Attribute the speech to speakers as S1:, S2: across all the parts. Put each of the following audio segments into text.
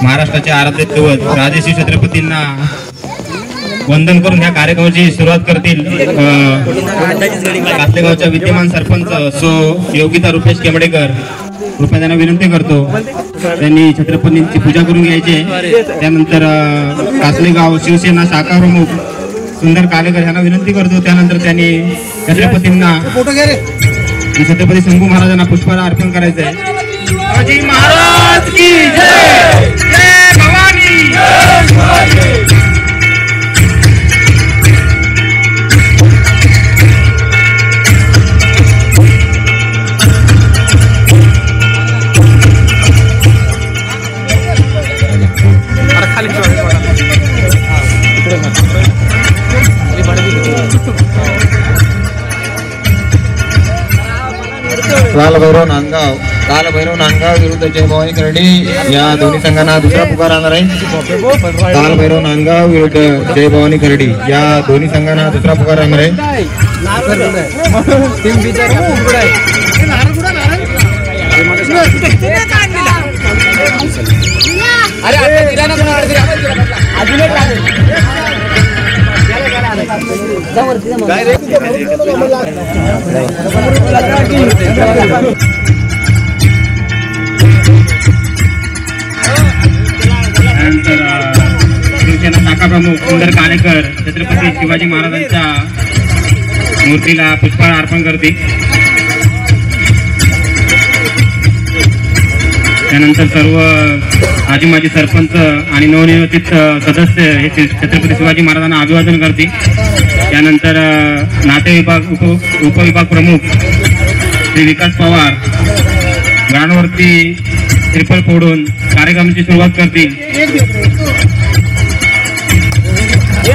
S1: महाराष्ट्राचे आराध्य दैवत राजश्री छत्रपतींना वंदन करून ह्या कार्यक्रमाची सुरुवात करतील कातलेगावच्या विद्यमान सरपंच सो योगिता रुपेश केमडेकर. कृपया त्यांना विनंती करतो त्यांनी छत्रपतींची पूजा करून घ्यायची. त्यानंतर कातलेगाव शिवसेना शाखा प्रमुख सुंदर कालेकर यांना विनंती करतो. त्यानंतर त्यांनी छत्रपतींना छत्रपती शंभू महाराजांना पुष्पहार अर्पण करायचं आहे. शिवाजी महाराज की जय, जय भवानी, जय भवानी.
S2: कालभैरव नांदगाव विरुद्ध जय भवानी खर्डी या दोन्ही संघांना दुसरा पुकार राहणार आहे. कालभैरव नांदगाव विरुद्ध जय भवानी खर्डी या दोन्ही संघांना दुसरा पुकार राहणार आहे.
S1: शिवसेना शाखा प्रमुख सुंदर कालेकर छत्रपती शिवाजी महाराजांच्या मूर्तीला पुष्पहार अर्पण करते. त्यानंतर सर्व आजी माजी सरपंच आणि नवनिर्वाचित सदस्य हे छत्रपती शिवाजी महाराजांना अभिवादन करते. त्यानंतर नाते विभाग उपविभाग प्रमुख श्री विकास पवार ग्राउंडवरती ट्रिपल फोडून कार्यक्रमाची सुरुवात करतील.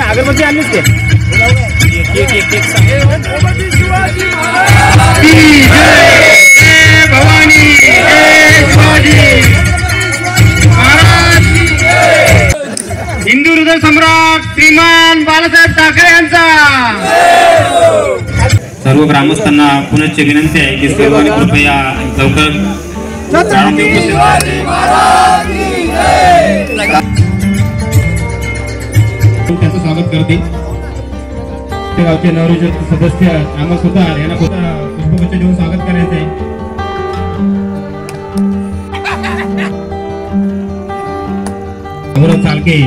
S3: अगरबत्ती आणलीच ते
S1: भवानी हिंदू हृदय सम्राट श्रीमान बाळासाहेब ठाकरे यांचा. सर्व ग्रामस्थांना पुनश्च विनंती आहे की सर्वांनी कृपया लवकर त्यांचं स्वागत करते. गावचे नवनिर्वाचित सदस्य अमर सुतार यांना पुष्पगुच्छ देऊन स्वागत करायचे. अमृत चालके,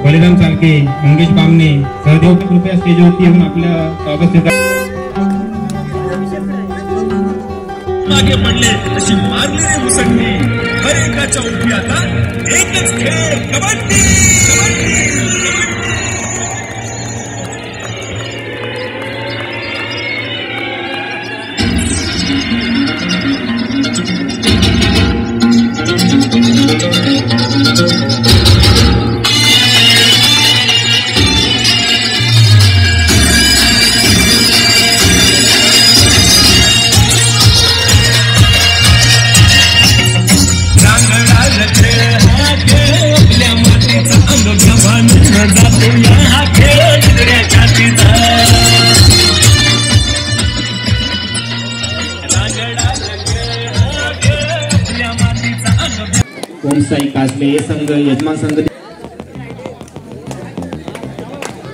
S1: बलिराम चालके, मंगेश बामणे, सहदेव कृपया स्टेजवरती येऊन आपल्या स्वागत
S4: मागे पडले अशी मारली रे मुसंडी. हर एकाच्या उभी आता एकच खेळ कबड्डी.
S1: ओमसाई कासले संघ यजमान संघ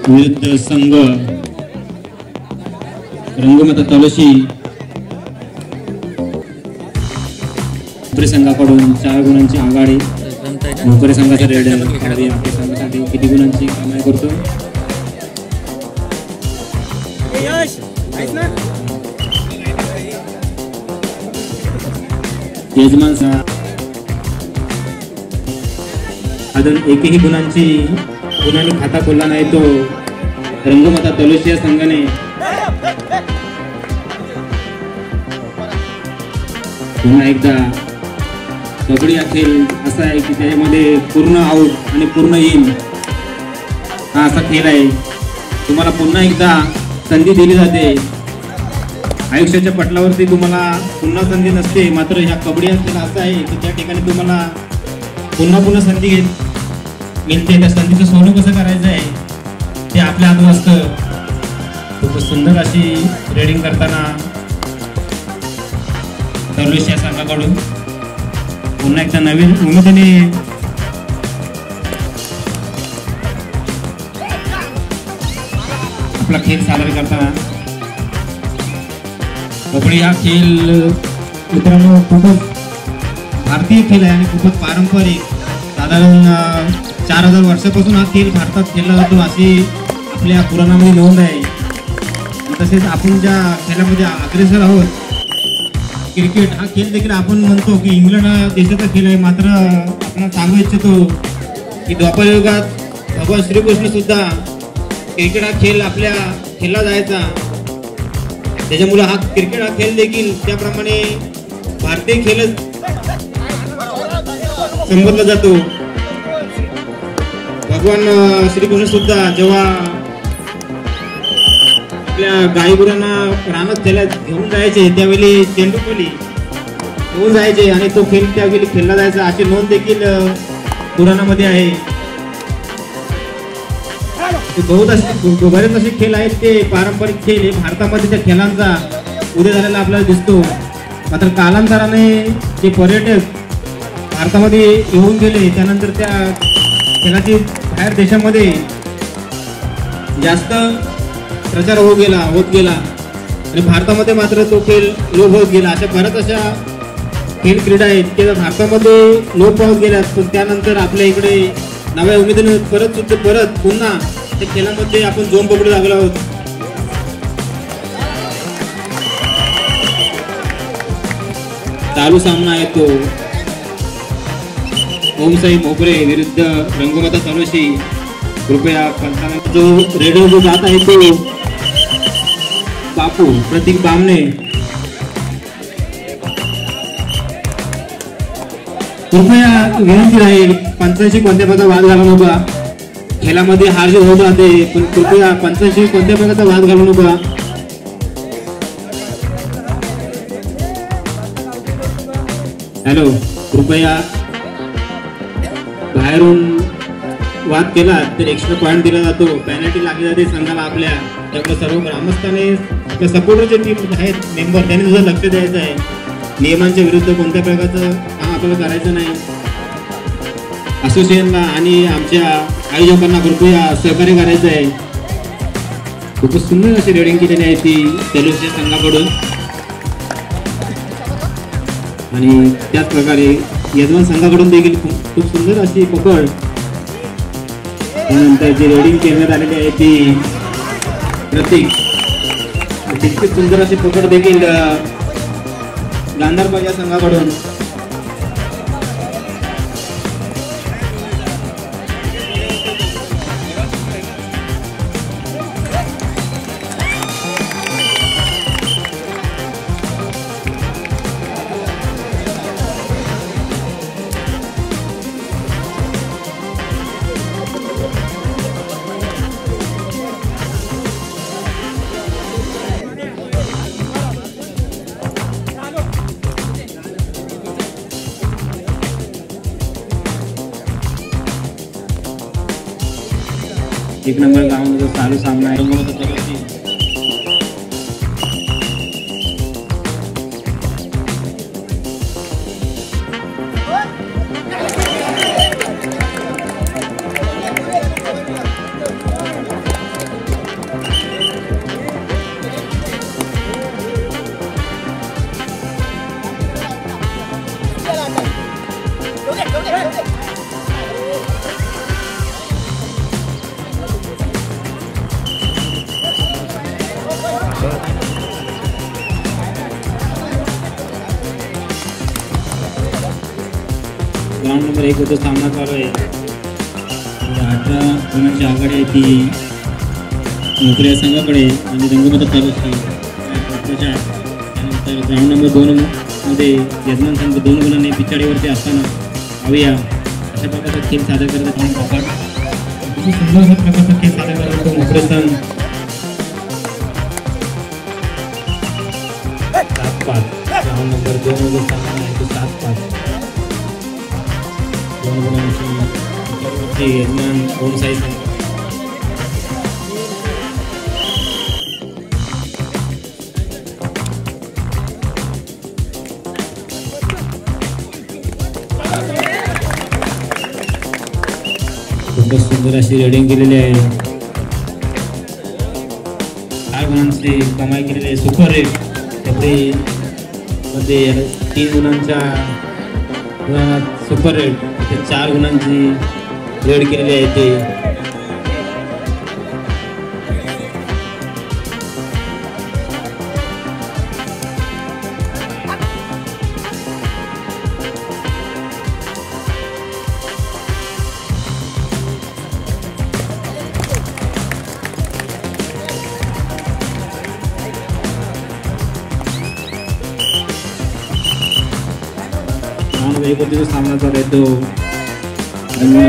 S1: विरुद्ध संघ रंगमता तळशी संघाकडून 4 गुणांची आघाडी. नोकरी संघाचा रेड आपल्या संघासाठी किती गुणांची कामाई करतो. यजमान अजून एकही गुणांनी खाता खोलला नाही तो रंगमता तळशी या संघाने पुन्हा एकदा कबड्डी अखेल असा आहे की त्याच्यामध्ये पूर्ण आऊट आणि पूर्ण इन हा असा खेळ आहे. तुम्हाला पुन्हा एकदा संधी दिली जाते. आयुष्याच्या पटलावरती तुम्हाला पुन्हा संधी नसते. मात्र ह्या कबड्डी असलेला असं आहे की त्या ठिकाणी तुम्हाला पुन्हा संधी मिळते. त्या संधीचं सोनं कसं करायचं आहे ते आपल्या हातात असतं. खूप सुंदर अशी रेडिंग करताना तळशी या संघाकडून पुन्हा एकदा नवीन उमेदीने आपला खेळ सादर करताना. कबड्डी हा खेळ मित्रांनो खूपच भारतीय खेळ आहे आणि खूपच पारंपरिक. साधारण 4000 वर्षापासून हा खेळ भारतात खेळला जातो अशी आपल्या पुराणामध्ये नोंद आहे. तसेच आपण ज्या खेळामध्ये अग्रेसर आहोत, क्रिकेट हा खेळ देखील आपण म्हणतो की इंग्लंड हा देशाचा खेळ आहे. मात्र आपण सांगू इच्छितो की द्वापरयुगात भगवान श्रीकृष्ण सुद्धा क्रिकेट हा खेळ आपल्या खेळला जायचा. त्याच्यामुळे हा क्रिकेट हा खेळ देखील त्याप्रमाणे भारतीय खेळच संबोधला जातो. भगवान श्रीकृष्ण सुद्धा जेव्हा आपल्या गाईगुरांना रानात खेळायला घेऊन जायचे त्यावेळी चेंडूपली घेऊन जायचे आणि तो खेळ त्यावेळी खेळला जायचा अशी नोंद देखील पुराणामध्ये आहे. बरेच असे खेळ आहेत ते पारंपरिक खेळ. भारतामध्ये त्या खेळांचा उदय झालेला आपल्याला दिसतो. मात्र कालांतराने जे पर्यटक भारतामध्ये येऊन गेले त्यानंतर त्या खेळाची बाहेर देशामध्ये जास्त प्रचार होत गेला आणि भारतामध्ये मात्र तो खेळ लोप होत गेला. अशा बऱ्याच अशा खेळ क्रीडा आहेत की भारतामध्ये लोप पावत गेल्यात. पण त्यानंतर आपल्या इकडे नव्या उमेदीने परत पुन्हा त्या खेळामध्ये आपण जोम पकडू लागलो आहोत. चालू सामना आहे तो ओमसाई मोगरे विरुद्ध रंगमाता तनुशी. कृपया पंचांना जो रेडिओ जो जात आहे तो बापू प्रतीक बामणे. कृपया विनंती राहील पंचांशी कोणत्या प्रकारचा वाद घालू नका. खेळामध्ये हार जे होत राहते पण कृपया पंचांशी कोणत्या प्रकारचा वाद घालू नका. हॅलो, कृपया बाहेरून वाद केला तर एक्स्ट्रा पॉईंट दिला जातो, पेनल्टी लागली जाते संघाला आपल्या. त्यामुळे सर्व ग्रामस्थांनी आपल्या सपोर्टरचे टीम आहेत मेंबर त्यांनी सुद्धा लक्ष द्यायचं आहे. नियमांच्या विरुद्ध कोणत्या प्रकारचं काम आपल्याला करायचं नाही. असोसिएशनला आणि आमच्या आयोजकांना कृपया सहकार्य करायचं आहे. खूपच सुंदर अशी रेडिंग केलेली आहे ती तनुष्य संघाकडून आणि त्याच प्रकारे यजमान संघाकडून देखील खूप सुंदर अशी पकड. त्यानंतर जी रेडिंग करण्यात आलेली आहे ती प्रतीक तितकी सुंदर अशी पकड देखील गांधारबाग या संघाकडून. एक नंबर गावामध्ये चालू सामना आहे. ग्राउंड नंबर 1 होता सामना चालू आहे. 18 गुणांची आघाडी आहे ती नोकऱ्या संघाकडे आणि रंगमाता तालुका. त्यानंतर ग्राउंड नंबर 2 मध्ये यजमान संघ 2 गुणांनी पिछाडीवरती असताना हवी अशा प्रकारचा खेळ सादर करत आहे. खूप सुंदर अशा प्रकारचा खेळ सादर करत होतो नोकरे संघ. 7-5 ग्राउंड नंबर 2 मध्ये सामना आहे तो 7-5. 2 गुणांची यजमान ओमसाई संघ. खूपच सुंदर अशी रेडिंग केलेली आहे. गुणांची कमाई केलेली आहे. सुपर रेट त्यामध्ये मध्ये 3 गुणांच्या सुपर रेट ते 4 गुणांची रेड केलेली आहे ते. जो सामना चालू आहे तो पुन्हा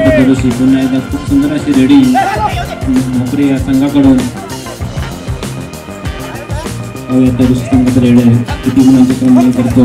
S1: एकदा खूप सुंदर अशी रेडी नोकरी या संघाकडून संघात रेडी आहे. किती गुणांची कमाई करतो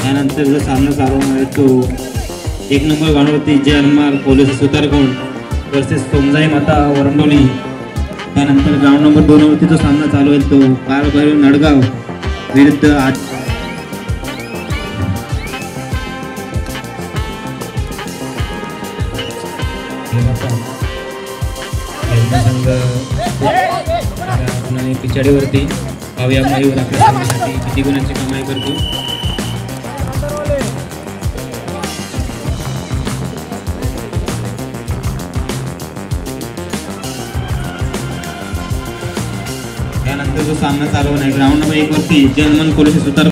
S1: त्यानंतर जो सामना चालू आहे तो 1 नंबर गाणवरती जयमाल पोलीस सुतारकोण वर्सेस सोमजाई माता वरंडोली. त्यानंतर ग्राउंड नंबर 2 वरती जो सामना चालू आहे तो काळभैरव नडगाव विरुद्ध संघ पिछाडीवरती पाहूया मयूर आपल्या संघासाठी किती गुणांची कमाई करतो. त्यानंतर जो सामना चालू आहे ग्राउंड नंबर 1 वरती जनमन पोलीस सुतार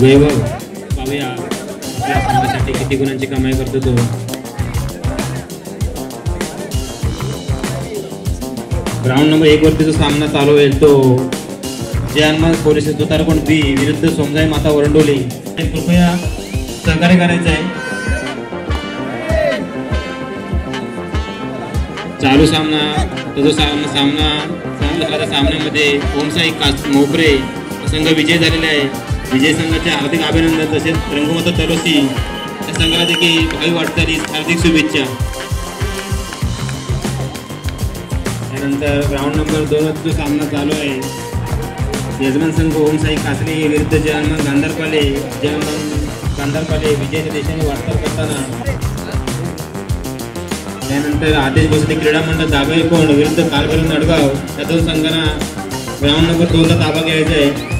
S1: वैभव पाहूया आपल्या संघासाठी किती गुणांची कमाई करतो तो. ग्राउंड नंबर 1 वरती जो सामना चालू होईल तो जयमाल पोलीस सुतारकोण बी विरुद्ध सोमजाई माता वरंडोली. कृपया सहकार्य करायचं आहे. चालू सामना तो जो सामना झाला त्या सामन्यामध्ये ओमसाई मोपरे संघ विजय झालेला आहे. विजय संघाचे हार्दिक अभिनंदन. तसेच रंगमाता तलोसी या संघाला देखील भावी वाटचालीस हार्दिक शुभेच्छा. त्यानंतर ग्राउंड नंबर 2 जो सामना चालू आहे यजमान संघ ओमसाई कासले विरुद्ध जयमान गांधारपाले. जयमान गांधारपाले विजयाच्या देशाने वाटचाल करताना. त्यानंतर आदेश भोसले क्रीडा मंडळ दाभेळकोण विरुद्ध काळभैरव नडगाव या 2 संघांना ग्राउंड नंबर 2 ला ताबा घ्यायचा आहे.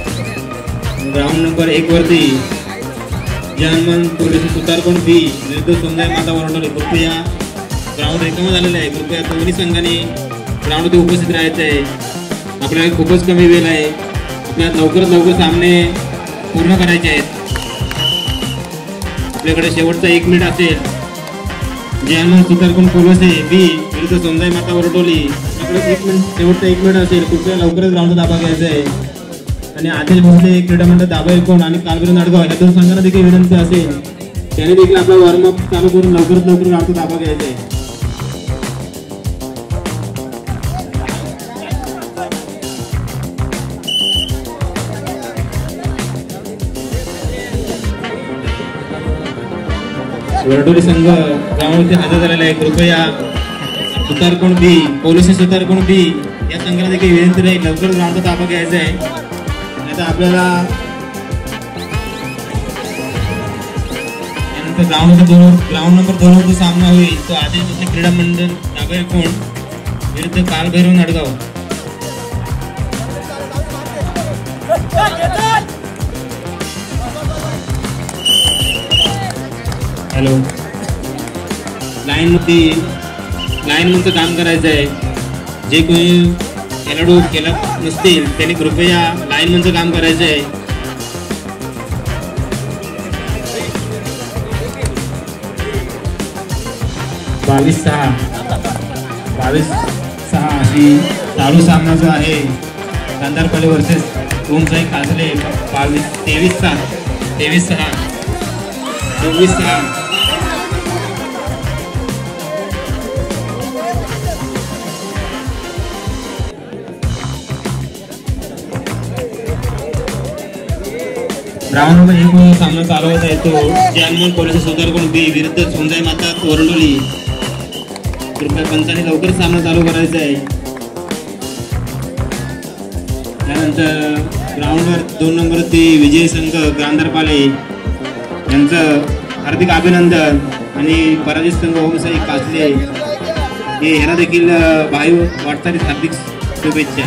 S1: ग्राउंड नंबर 1 वरती जयमान पोलीस सुतारकोण बी विरुद्ध सोमजाई माता वरंडोली. कृपया ग्राउंड रिकामा झालेलं आहे. कृपया दोन्ही संघांनी ग्राउंडवरती उपस्थित राहायचं आहे. आपल्याला खूपच कमी वेळ आहे. आपल्याला लवकरात लवकर सामने पूर्ण करायचे आहेत. आपल्याकडे शेवटचा 1 मिनिट असेल. जयमान सुतारकोण पोलीस बी विरुद्ध सोमजाई माता वरंडोली. आपल्याकडे 1 मिनिट शेवटचा 1 मिनिट असेल. कृपया लवकरच ग्राउंडचा ताबा घ्यायचा आहे. आणि आदेश भोसले क्रीडा मंडळ दाभेळकोण आणि काळभैरव नडगाव या 2 संघांना देखील विनंती असेल त्याने देखील आपला वॉर्मअप चालू करून लवकरात लवकर ग्राउंडचा ताबा घ्यायचा आहे. वरडोली संघ ग्राउंडवरती हजर झालेला आहे. कृपया सुतारकोण बी पोलीस सुतारकोण बी या संघाला देखील विनंती राहील लवकर ग्राउंडचा ताबा घ्यायचा आहे. आपल्याला ग्राउंड नंबर 2 वर सामना होईल तो आदेश भोसले क्रीडा मंडळ दाभेळकोण विरुद्ध काळभैरव नडगाव. हॅलो, लाईनमनचं काम करायचं आहे. जे कोणी खेळाडू खेळत नसतील त्यांनी कृपया लाईनमनचं काम करायचं आहे. बावीस सहा अशी चालू सामना जो आहे गांधारपल्ली versus Om Sai Kajle 23-6 24-6. Ground number 1 मध्ये सामना चालू होत आहे तो जानमोहन कॉलेज सुधारकोण बी विरुद्ध सोनजाई माता तोरडोली. कृपया पंचांनी लवकर सामना चालू करायचा आहे. त्यानंतर ग्राउंडवर 2 नंबरवरती विजय संघ गांधारपाले यांचं हार्दिक अभिनंदन आणि पराजित संघ ओमसाई कासले हे ह्यांना देखील भाई वाटचालीस हार्दिक शुभेच्छा.